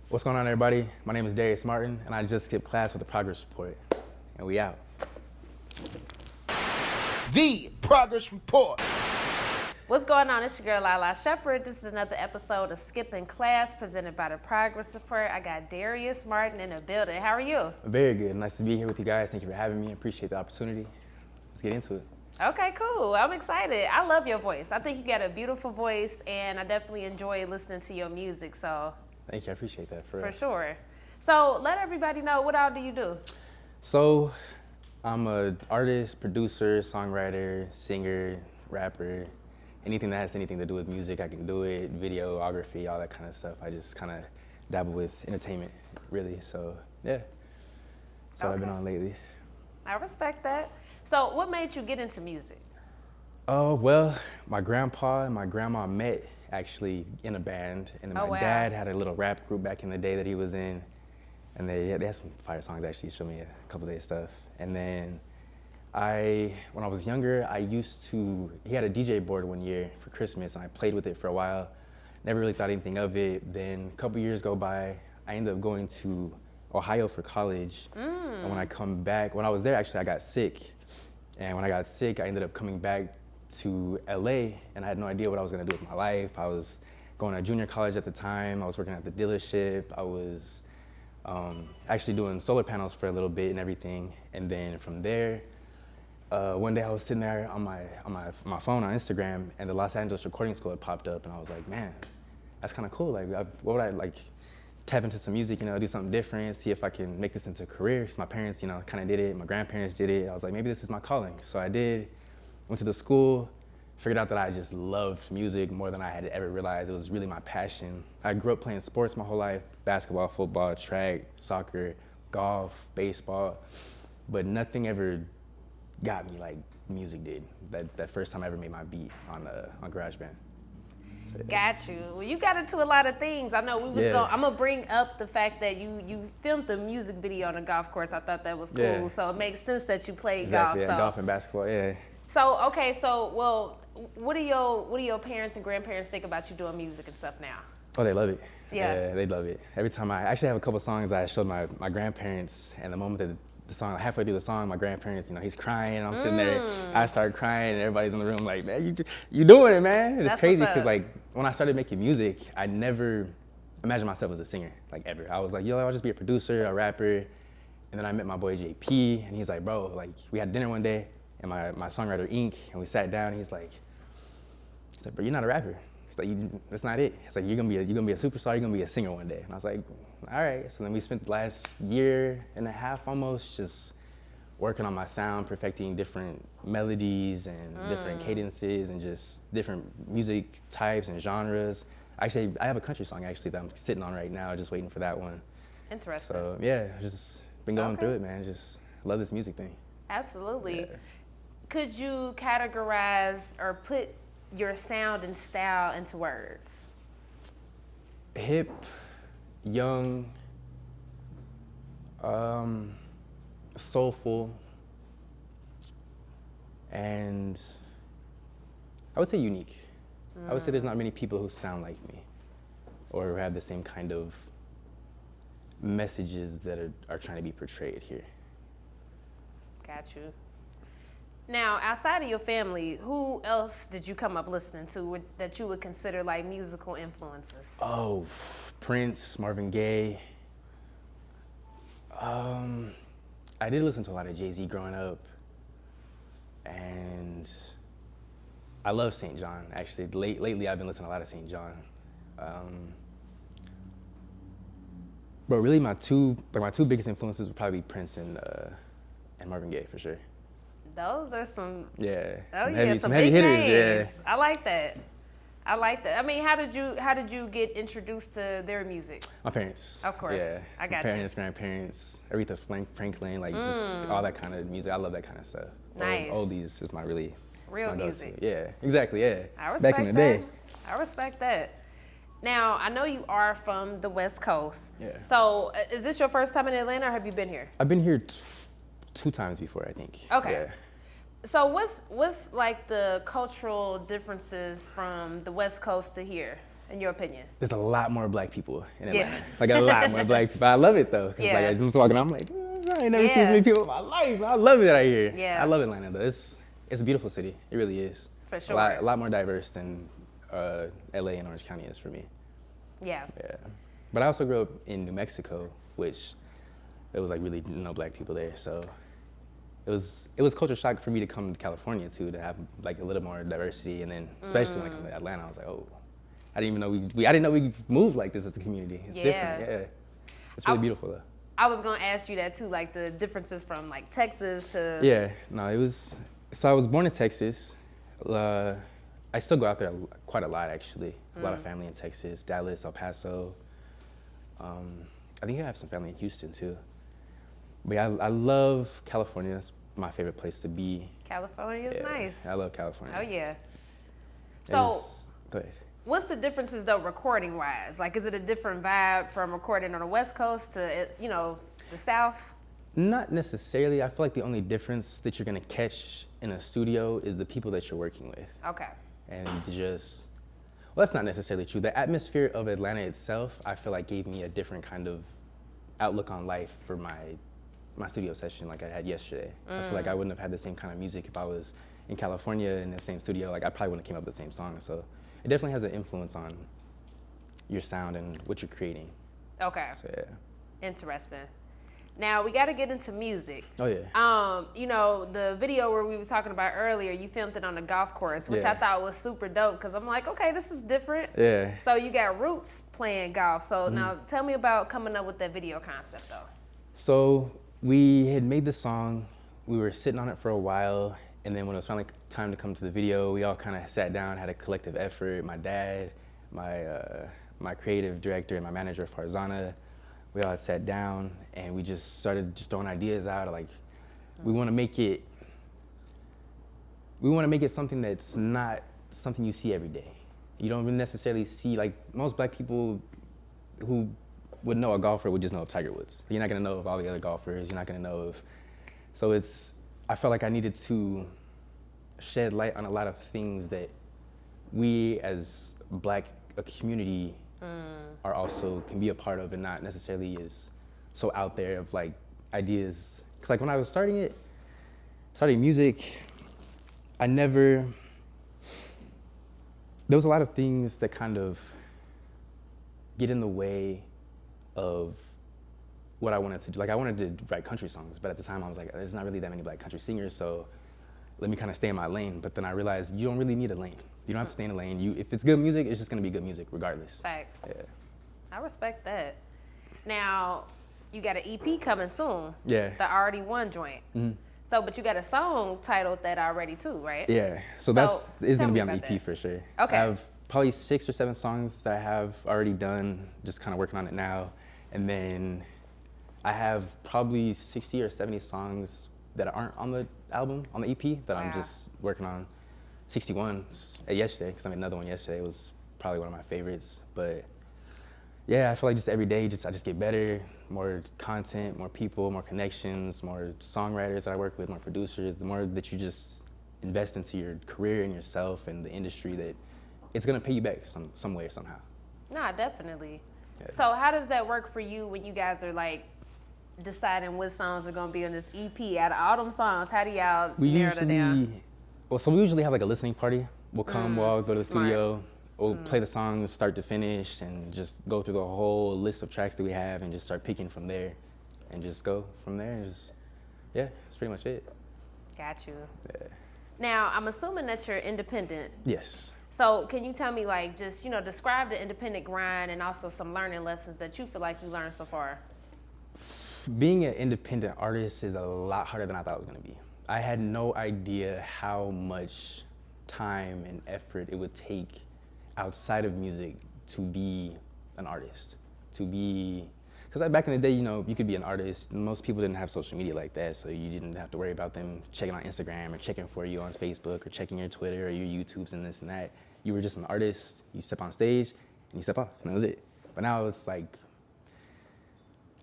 What's going on, everybody? My name is Darius Martin, and I just skipped class with a progress report. And we out. The Progress Report. What's going on? It's your girl, Lala Shepherd. This is another episode of Skipping Class presented by the Progress Report. I got Darius Martin in the building. How are you? Very good. Nice to be here with you guys. Thank you for having me. Appreciate the opportunity. Let's get into it. Okay, cool. I'm excited. I love your voice. I think you got a beautiful voice, and I definitely enjoy listening to your music. So Thank you. I appreciate that. For sure. So let everybody know, what all do you do? So I'm an artist, producer, songwriter, singer, rapper. Anything that has anything to do with music, I can do it. Videography, all that kind of stuff. I just kind of dabble with entertainment, really. So yeah, that's what I've been on lately. I respect that. So what made you get into music? Oh, well, my grandpa and my grandma met actually in a band, and then my dad had a little rap group back in the day that he was in, and they had some fire songs. Actually, showed me a couple of their stuff. And then when I was younger, he had a DJ board one year for Christmas, and I played with it for a while. Never really thought anything of it. Then a couple years go by, I ended up going to Ohio for college. And when I was there, actually, I got sick. And when I got sick, I ended up coming back to LA, and I had no idea what I was gonna do with my life. I was going to junior college at the time. I was working at the dealership. I was actually doing solar panels for a little bit and everything. And then from there, one day I was sitting there on my phone on Instagram, and the Los Angeles Recording School had popped up, and I was like, man, that's kind of cool. Like, what would I like? Tap into some music, do something different, see if I can make this into a career. Because my parents, kind of did it. My grandparents did it. I was like, maybe this is my calling. So I did. Went to the school, figured out that I just loved music more than I had ever realized. It was really my passion. I grew up playing sports my whole life: basketball, football, track, soccer, golf, baseball. But nothing ever got me like music did. That first time I ever made my beat on GarageBand. So, yeah. Got you. Well, you got into a lot of things. I know I'm gonna bring up the fact that you filmed the music video on a golf course. I thought that was cool. Yeah. So it makes sense that you played Exactly, golf. Yeah, golf and basketball, yeah. So what do your parents and grandparents think about you doing music and stuff now? Oh, they love it. Yeah, they love it. Every time I actually have a couple songs I showed my grandparents, and the moment that the song, halfway through the song, my grandparents, he's crying, and I'm sitting there, I start crying, and everybody's in the room like, man, you doing it, man. And it's crazy because like when I started making music, I never imagined myself as a singer, like ever. I was like, I'll just be a producer, a rapper. And then I met my boy JP, and he's like, bro, like we had dinner one day, and my songwriter Ink, and we sat down, and he's like, bro, you're not a rapper. He's like, that's not it. It's like, you're gonna be a superstar, you're gonna be a singer one day. And I was like, all right. So then we spent the last year and a half almost just working on my sound, perfecting different melodies and different cadences and just different music types and genres. Actually, I have a country song actually that I'm sitting on right now, just waiting for that one. Interesting. So yeah, just been going through it, man. Just love this music thing. Absolutely. Yeah. Could you categorize or put your sound and style into words? Hip, young, soulful, and I would say unique. I would say there's not many people who sound like me or who have the same kind of messages that are trying to be portrayed here. Got you. Now, outside of your family, who else did you come up listening to that you would consider like musical influences? Oh, Prince, Marvin Gaye. I did listen to a lot of Jay-Z growing up, and I love St. John. Actually, lately I've been listening to a lot of St. John. But really, my two biggest influences would probably be Prince and Marvin Gaye for sure. Those are some some some heavy big hitters. names. Yeah, I like that. I mean, how did you get introduced to their music? my parents. Of course, yeah, I got parents, grandparents, Aretha Franklin, like just all that kind of music. I love that kind of stuff. Nice. Oldies is my real my music. go-to. Yeah, exactly. Yeah. I respect Back in the that. day. I respect that. Now, I know you are from the West Coast. Yeah. So, is this your first time in Atlanta, or have you been here? I've been here two times before, I think. Okay. Yeah. So what's like the cultural differences from the West Coast to here? in your opinion? There's a lot more black people in Atlanta. Like a lot more black people. I love it though. Cause like I'm just walking, I'm like, I ain't never seen so many people in my life. I love it out here. Yeah. I love Atlanta though. It's a beautiful city. It really is. For sure. A lot more diverse than LA and Orange County is for me. Yeah. Yeah. But I also grew up in New Mexico, which there was like really no black people there. So it was culture shock for me to come to California too, to have like a little more diversity. And then especially when I come to Atlanta, I was like, oh, I didn't even know I didn't know we moved like this as a community. It's different. Yeah. It's really beautiful though. I was gonna ask you that too, like the differences from like Texas to. Yeah, no, it was. So I was born in Texas. I still go out there quite a lot actually. A lot of family in Texas, Dallas, El Paso. I think I have some family in Houston too. But yeah, I love California. That's my favorite place to be. California is nice. I love California. Oh yeah. So. Go ahead. What's the differences though, recording wise? Like, is it a different vibe from recording on the West Coast to, the South? Not necessarily. I feel like the only difference that you're gonna catch in a studio is the people that you're working with. Okay. And well, that's not necessarily true. The atmosphere of Atlanta itself, I feel like gave me a different kind of outlook on life for my studio session like I had yesterday. I feel like I wouldn't have had the same kind of music if I was in California in the same studio. Like I probably wouldn't have came up with the same song. So it definitely has an influence on your sound and what you're creating. Okay. So yeah. Interesting. Now we got to get into music. Oh yeah. The video where we was talking about earlier, you filmed it on a golf course, which I thought was super dope because I'm like, okay, this is different. Yeah. So you got roots playing golf. So now tell me about coming up with that video concept though. So we had made the song. We were sitting on it for a while. And then when it was finally time to come to the video, we all kind of sat down, had a collective effort. My dad, my creative director, and my manager, Farzana, we all had sat down and we just started throwing ideas out. Like, we want to make it something that's not something you see every day. You don't necessarily see, like, most black people who would know a golfer would just know of Tiger Woods. You're not gonna know of all the other golfers. You're not gonna know of, so I felt like I needed to shed light on a lot of things that we as a community can be a part of and not necessarily is so out there of like ideas. Like when I was starting music, there was a lot of things that kind of get in the way of what I wanted to do. Like I wanted to write country songs, but at the time I was like, there's not really that many black country singers, so let me kind of stay in my lane. But then I realized you don't really need a lane. You don't have to stay in a lane. If it's good music, it's just gonna be good music regardless. Facts. Yeah. I respect that. Now, you got an EP coming soon. Yeah. The Already One joint. Mm-hmm. So, but you got a song titled that already too, right? Yeah. So it's gonna be on the EP that. For sure. Okay. I have probably 6 or 7 songs that I have already done, just kind of working on it now. And then I have probably 60 or 70 songs that aren't on the album, on the EP, that I'm just working on. 61 yesterday, because I made another one yesterday. It was probably one of my favorites. But yeah, I feel like just every day, I just get better, more content, more people, more connections, more songwriters that I work with, more producers. The more that you just invest into your career and yourself and the industry, that it's gonna pay you back some way or somehow. Nah, definitely. Yeah. So how does that work for you when you guys are like deciding what songs are gonna be on this EP? Out of all them songs, how do y'all narrow it down? So we usually have like a listening party. We'll come, we'll all go to the studio, we'll play the songs start to finish and just go through the whole list of tracks that we have and just start picking from there and just go from there. And that's pretty much it. Got you. Yeah. Now, I'm assuming that you're independent. Yes. So can you tell me, like, just, describe the independent grind and also some learning lessons that you feel like you learned so far? Being an independent artist is a lot harder than I thought it was gonna be. I had no idea how much time and effort it would take outside of music to be an artist. Because back in the day, you could be an artist. Most people didn't have social media like that, so you didn't have to worry about them checking on Instagram or checking for you on Facebook or checking your Twitter or your YouTubes and this and that. You were just an artist. You step on stage and you step off, and that was it. But now it's like,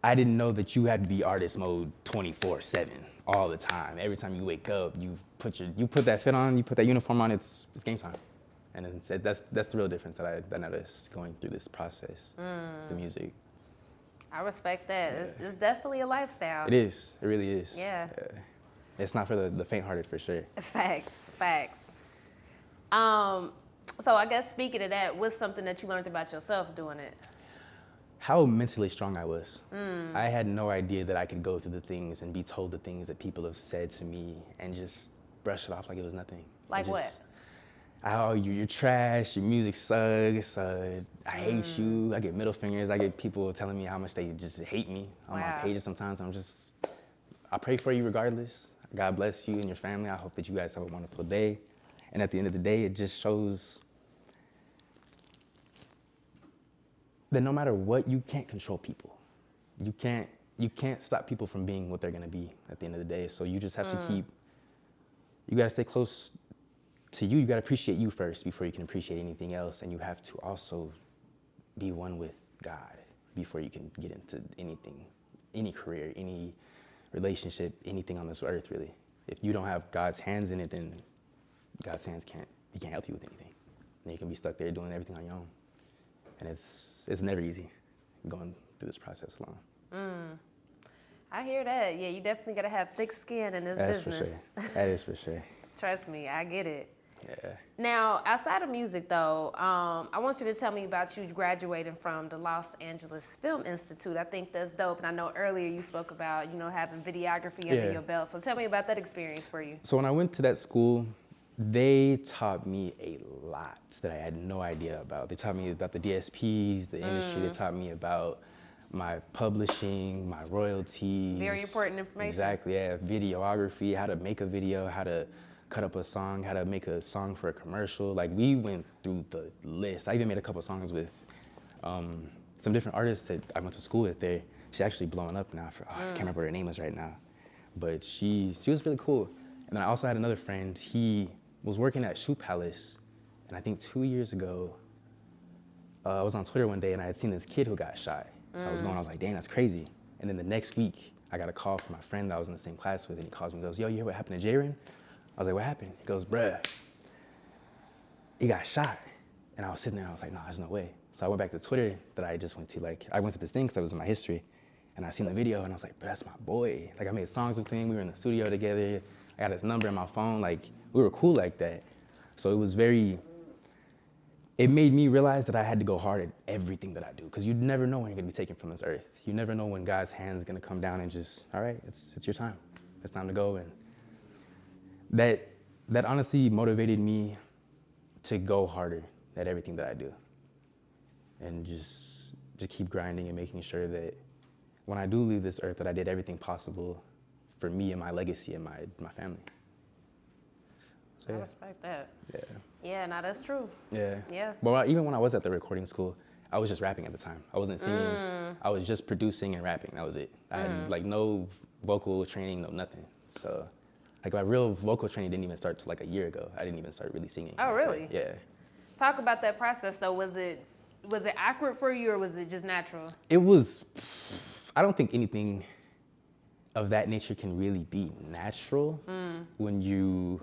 I didn't know that you had to be artist mode 24/7 all the time. Every time you wake up, you put that fit on, you put that uniform on, it's game time. And that's the real difference that I noticed going through this process, the music. I respect that. Yeah. It's definitely a lifestyle. It is. It really is. Yeah. It's not for the faint-hearted, for sure. Facts. So I guess speaking of that, what's something that you learned about yourself doing it? How mentally strong I was. I had no idea that I could go through the things and be told the things that people have said to me and just brush it off like it was nothing. Like what? Oh, you're trash, your music sucks, I hate you. I get middle fingers. I get people telling me how much they just hate me on my pages sometimes. I pray for you regardless. God bless you and your family. I hope that you guys have a wonderful day. And at the end of the day, it just shows that no matter what, you can't control people. You can't stop people from being what they're gonna be at the end of the day. So you just have to you gotta stay close to you. You gotta appreciate you first before you can appreciate anything else. And you have to also be one with God before you can get into anything, any career, any relationship, anything on this earth, really. If you don't have God's hands in it, then God's hands can't help you with anything. And you can be stuck there doing everything on your own. And it's never easy going through this process alone. I hear that. Yeah, you definitely gotta have thick skin in this That's business. for sure. That is for sure. Trust me, I get it. Yeah. Now, outside of music, though, I want you to tell me about you graduating from the Los Angeles Film Institute. I think that's dope. And I know earlier you spoke about, having videography under your belt. So tell me about that experience for you. So when I went to that school, they taught me a lot that I had no idea about. They taught me about the DSPs, the industry. They taught me about my publishing, my royalties. Very important information. Exactly, yeah. Videography, how to make a video, how to cut up a song, how to make a song for a commercial. Like, we went through the list. I even made a couple songs with some different artists that I went to school with there. She's actually blowing up now. I can't remember what her name is right now. But she was really cool. And then I also had another friend. He was working at Shoe Palace. And I think 2 years ago, I was on Twitter one day and I had seen this kid who got shot. So I was like, dang, that's crazy. And then the next week, I got a call from my friend that I was in the same class with, and he calls me and goes, yo, you hear what happened to Jaren? I was like, what happened? He goes, bruh, he got shot. And I was sitting there, I was like, no, there's no way. So I went back to Twitter that I just went to. I went to this thing because that was in my history. And I seen the video and I was like, but that's my boy. I made songs with him. We were in the studio together. I got his number in my phone. We were cool like that. So it made me realize that I had to go hard at everything that I do, because you never know when you're gonna be taken from this earth. You never know when God's hand is gonna come down and just, all right, it's your time. It's time to go. And that honestly motivated me to go harder at everything that I do. And just keep grinding and making sure that when I do leave this earth, that I did everything possible for me and my legacy and my family. So, I respect that. Yeah. Yeah, no, that's true. Yeah. Yeah. Well, even when I was at the recording school, I was just rapping at the time. I wasn't singing. I was just producing and rapping. That was it. I had no vocal training, no nothing. So my real vocal training didn't even start till a year ago. I didn't even start really singing. Oh, really? Yeah. Talk about that process though. Was it awkward for you, or was it just natural? It was. I don't think anything of that nature can really be natural when you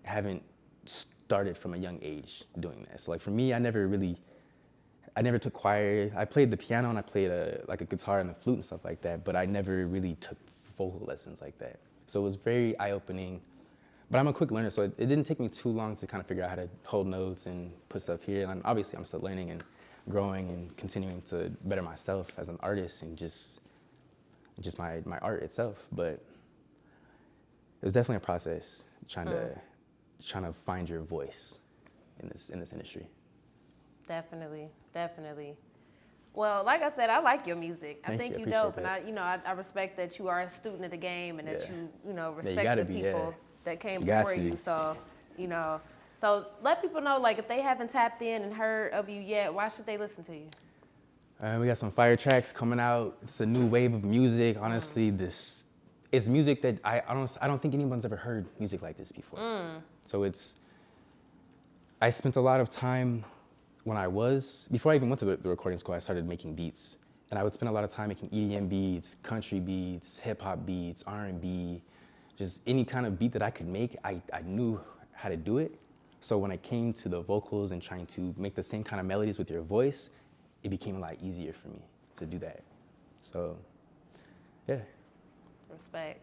haven't started from a young age doing this. For me, I never took choir. I played the piano and I played a guitar and the flute and stuff like that, but I never really took vocal lessons like that. So it was very eye-opening. But I'm a quick learner, so it didn't take me too long to kind of figure out how to hold notes and put stuff here. And obviously I'm still learning and growing and continuing to better myself as an artist and just my art itself. But it was definitely a process trying to find your voice in this industry. Definitely. Well, like I said, I like your music. I think you're dope, and I respect that you are a student of the game and that you respect the people that came before you. So, so let people know, if they haven't tapped in and heard of you yet, why should they listen to you? We got some fire tracks coming out. It's a new wave of music. Honestly, it's music that I don't think anyone's ever heard music like this before. So I spent a lot of time before I even went to the recording school, I started making beats. And I would spend a lot of time making EDM beats, country beats, hip hop beats, R&B, just any kind of beat that I could make, I knew how to do it. So when it came to the vocals and trying to make the same kind of melodies with your voice, it became a lot easier for me to do that. So, yeah. Respect.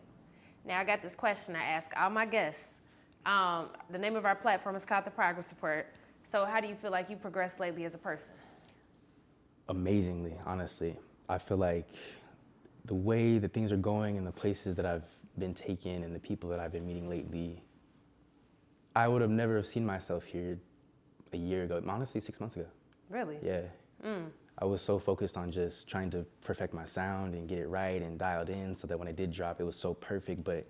Now I got this question I ask all my guests. The name of our platform is called The Progress Report. So how do you feel like you progressed lately as a person? Amazingly, honestly. I feel like the way that things are going and the places that I've been taken and the people that I've been meeting lately, I would have never seen myself here a year ago, honestly 6 months ago. Really? Yeah. I was so focused on just trying to perfect my sound and get it right and dialed in so that when it did drop, it was so perfect. But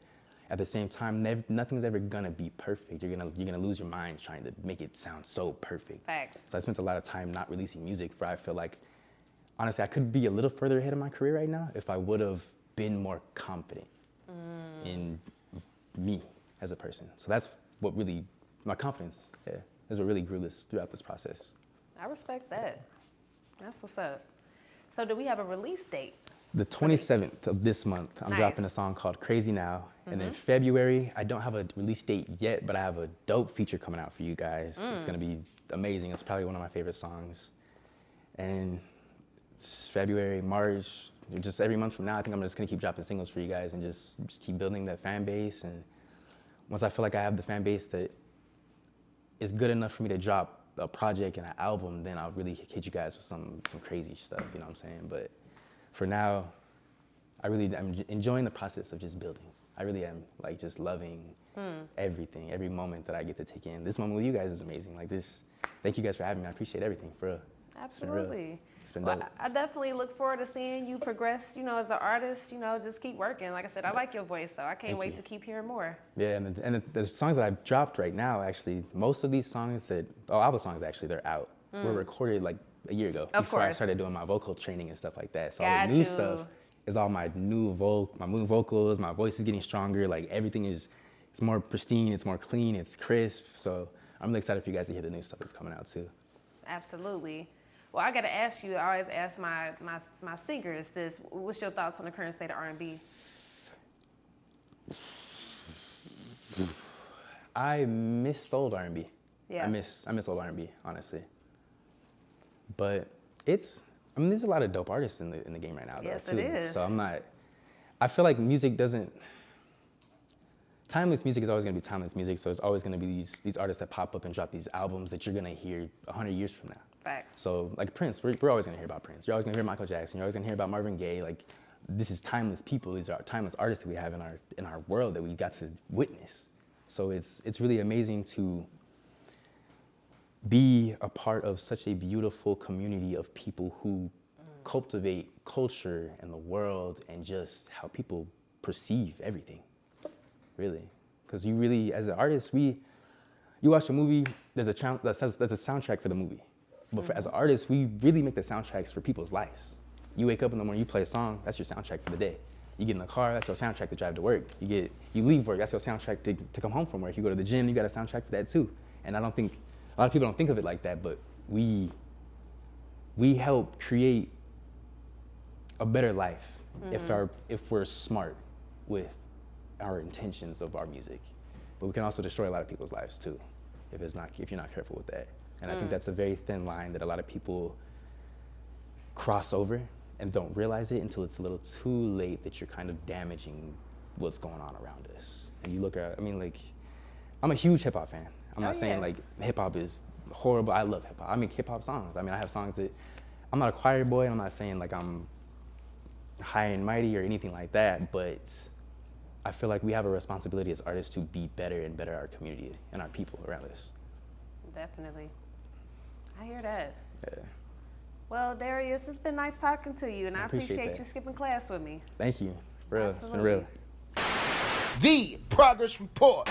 at the same time, nothing's ever gonna be perfect. You're gonna lose your mind trying to make it sound so perfect. Facts. So I spent a lot of time not releasing music where I feel like, honestly, I could be a little further ahead of my career right now if I would have been more confident in me as a person. So that's what really, my confidence, is what really grew throughout this process. I respect that. That's what's up. So do we have a release date? The 27th of this month, I'm dropping a song called Crazy Now. And then February, I don't have a release date yet, but I have a dope feature coming out for you guys. It's gonna be amazing. It's probably one of my favorite songs. And it's February, March, just every month from now, I think I'm just gonna keep dropping singles for you guys and just keep building that fan base. And once I feel like I have the fan base that is good enough for me to drop a project and an album, then I'll really hit you guys with some crazy stuff, you know what I'm saying? But for now, I'm enjoying the process of just building. I really am, like, just loving everything, every moment that I get to take in. This moment with you guys is amazing. Like this, thank you guys for having me. I appreciate everything, for real. Absolutely. It's been dope. I definitely look forward to seeing you progress, as an artist, just keep working. Like I said, I like your voice, so I can't wait to keep hearing more. Yeah, and the songs that I've dropped right now, actually, most of these songs all the songs actually, they're out. Were recorded like a year ago before I started doing my vocal training and stuff like that. So all the new stuff is all my new vocals, my voice is getting stronger, like everything it's more pristine, it's more clean, it's crisp. So I'm really excited for you guys to hear the new stuff that's coming out too. Absolutely. Well, I got to ask you, I always ask my singers this, what's your thoughts on the current state of R&B? I miss old R&B. Yeah. I miss old R&B, honestly. But there's a lot of dope artists in the game right now, yes, though, too. It is. So I feel like timeless music is always gonna be timeless music, so it's always gonna be these artists that pop up and drop these albums that you're gonna hear 100 years from now. Facts. So like Prince, we're always gonna hear about Prince. You're always gonna hear Michael Jackson. You're always gonna hear about Marvin Gaye. Like, this is timeless people. These are timeless artists that we have in our world that we got to witness. So it's really amazing to be a part of such a beautiful community of people who cultivate culture and the world and just how people perceive everything, really. Because you really, as an artist, you watch a movie, there's a soundtrack for the movie. But as an artist, we really make the soundtracks for people's lives. You wake up in the morning, you play a song, that's your soundtrack for the day. You get in the car, that's your soundtrack to drive to work. You leave work, that's your soundtrack to come home from work. You go to the gym, you got a soundtrack for that too. And I don't think, a lot of people don't think of it like that, but we help create a better life if we're smart with our intentions of our music. But we can also destroy a lot of people's lives too, if you're not careful with that. And I think that's a very thin line that a lot of people cross over and don't realize it until it's a little too late, that you're kind of damaging what's going on around us. And you look at, I'm a huge hip hop fan. I'm not saying like hip hop is horrible. I love hip hop. I make hip hop songs. I have songs that, I'm not a choir boy, and I'm not saying like I'm high and mighty or anything like that, but I feel like we have a responsibility as artists to be better and better our community and our people around us. Definitely. I hear that. Yeah. Well, Darius, it's been nice talking to you, and I appreciate that. you skipping class with me. Thank you. Real. It's been real. The Progress Report.